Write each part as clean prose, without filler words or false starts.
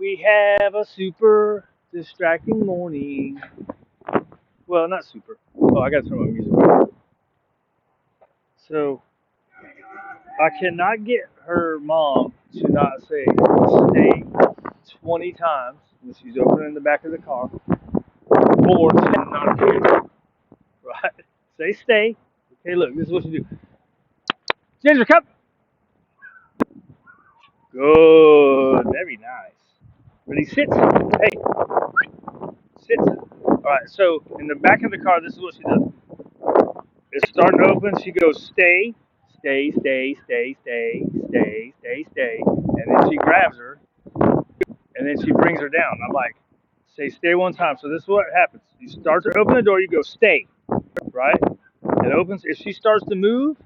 We have a super distracting morning. Well, not super. Oh, I gotta turn my music on. So, I cannot get her mom to not say stay 20 times when she's opening the back of the car or to not hear it. Right? Say stay. Hey, look, this is what you do. Ginger, come. Good. Very nice. Ready, sit. Hey, sit. All right, so in the back of the car, this is what she does. It's starting to open. She goes, stay, stay, stay, stay, stay, stay, stay, stay. And then she grabs her, and then she brings her down. I'm like, say stay one time. So this is what happens. You start to open the door, you go, stay, right? It opens. If she starts to move,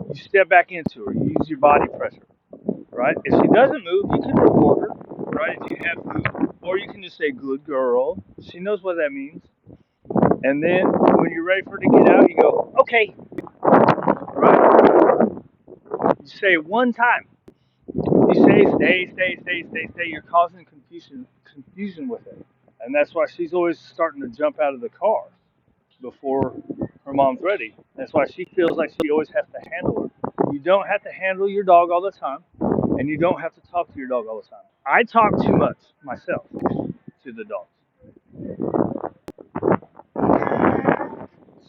you step back into her. You use your body pressure, right? If she doesn't move, you can reward her, right? If you have food. Or you can just say, good girl. She knows what that means. And then when you're ready for her to get out, you go, okay, right? You say it one time. You say stay, stay, stay, stay, stay. You're causing confusion with it. And that's why she's always starting to jump out of the car before her mom's ready. That's why she feels like she always has to handle her. You don't have to handle your dog all the time, and you don't have to talk to your dog all the time. I talk too much myself to the dogs.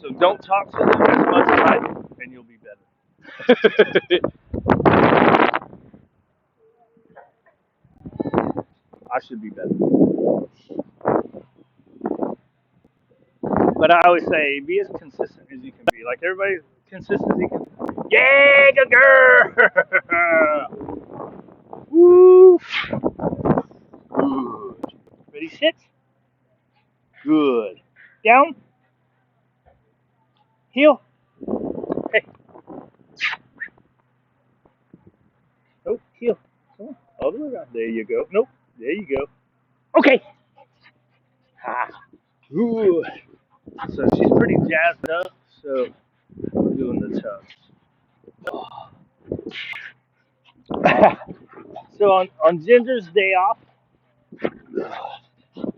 So don't talk to them as much as I do, and you'll be better. I should be better. But I always say, be as consistent as you can be. Like everybody's consistent as you can. Yeah, good girl. Woo. Good. Ready, sit. Good. Down. Heel. Hey. Nope. Heel. Come on. All the way around. There you go. Nope. There you go. Okay. Ha. Good. So she's pretty jazzed up. So we're doing the toes. So on Ginger's day off,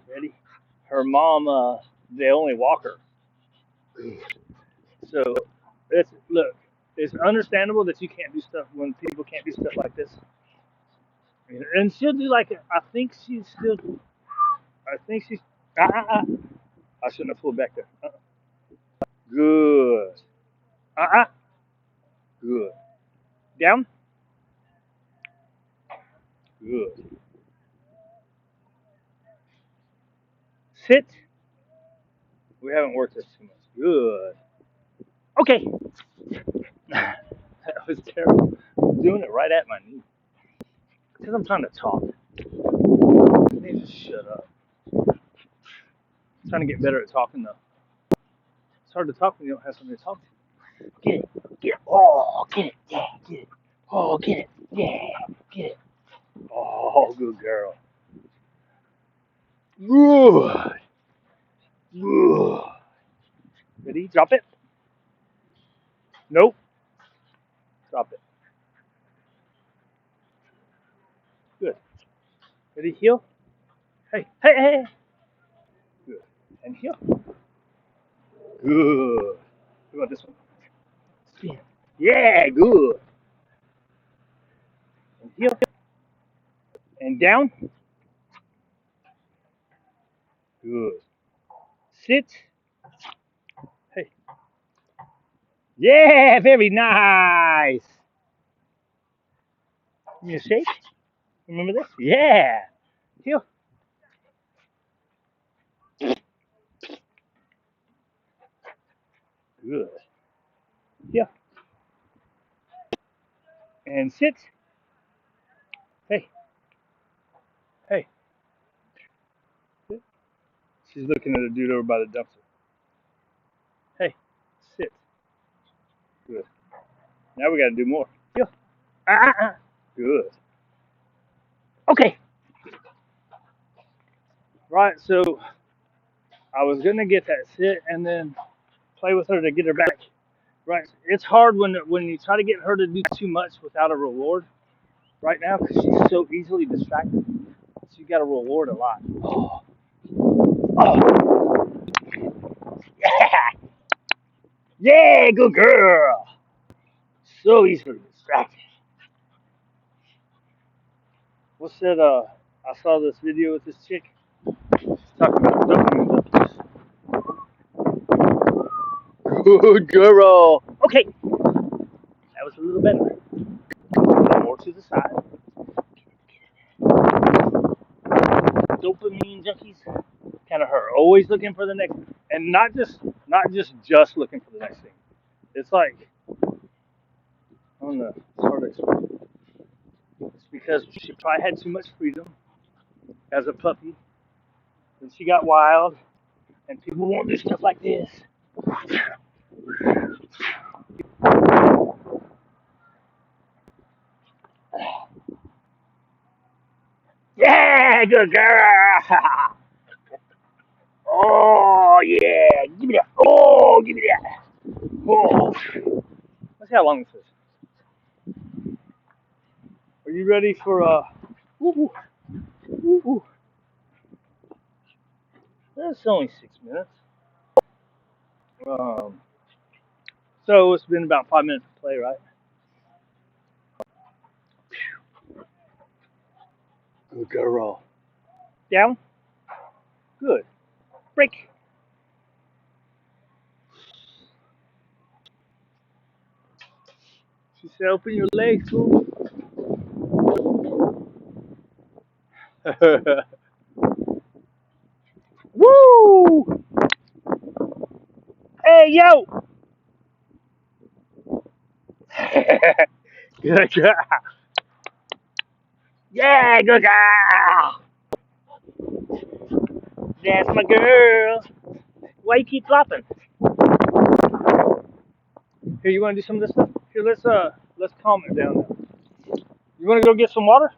ready? Her mom, they only walk her. So it's look, it's understandable that you can't do stuff when people can't do stuff like this. And she'll do like I think she's still. I think she's. Ah, ah, ah. I shouldn't have pulled back there. Good. Good. Down. Good. Sit. We haven't worked this too much. Good. Okay. That was terrible. I'm doing it right at my knee because I'm trying to talk. They just shut up. I'm trying to get better at talking though. It's hard to talk when you don't have somebody to talk to. Get it. Get it. Oh, get it. Yeah, get it. Oh, get it. Yeah, get it. Oh, good girl. Good. Good. Ready? Drop it. Nope. Drop it. Good. Ready? Heel. Hey. Hey, hey, hey. Good. And heel. Good. What about this one? Spin. Yeah, good. And heel. And down. Good. Sit. Hey. Yeah, very nice. Give me a shake. Remember this? Yeah. Heel. Good. Heel. And sit. Hey. Hey. Sit. She's looking at a dude over by the dumpster. Hey. Sit. Good. Now we got to do more. Heel. Ah, ah, ah. Good. Okay. Right. So I was gonna get that sit and then play with her to get her back. Right. It's hard when you try to get her to do too much without a reward. Right now, because she's so easily distracted. She You got to reward a lot. Oh. Oh. Yeah. Yeah, good girl. So easily distracted. What's that? I saw this video with this chick. She's talking about dopamine junkies. Good girl. Okay, that was a little better. A little more to the side. Dopamine junkies kind of her, always looking for the next, and not just looking for the next thing. It's like, I don't know, it's hard to explain. It's because she probably had too much freedom as a puppy, and she got wild, and people won't do stuff like this. Yeah, good girl. Oh yeah, give me that. Oh, give me that. Oh, let's see how long this is. Are you ready for woo, woo, woo. That's only 6 minutes. Um, so it's been about 5 minutes to play, right? Good girl. Down. Good. Break. She said, open your legs, fool. Woo! Hey, yo! Good girl. Yeah, good girl. That's my girl. Why you keep flopping? Here, you want to do some of this stuff? Here, let's calm it down now. You want to go get some water?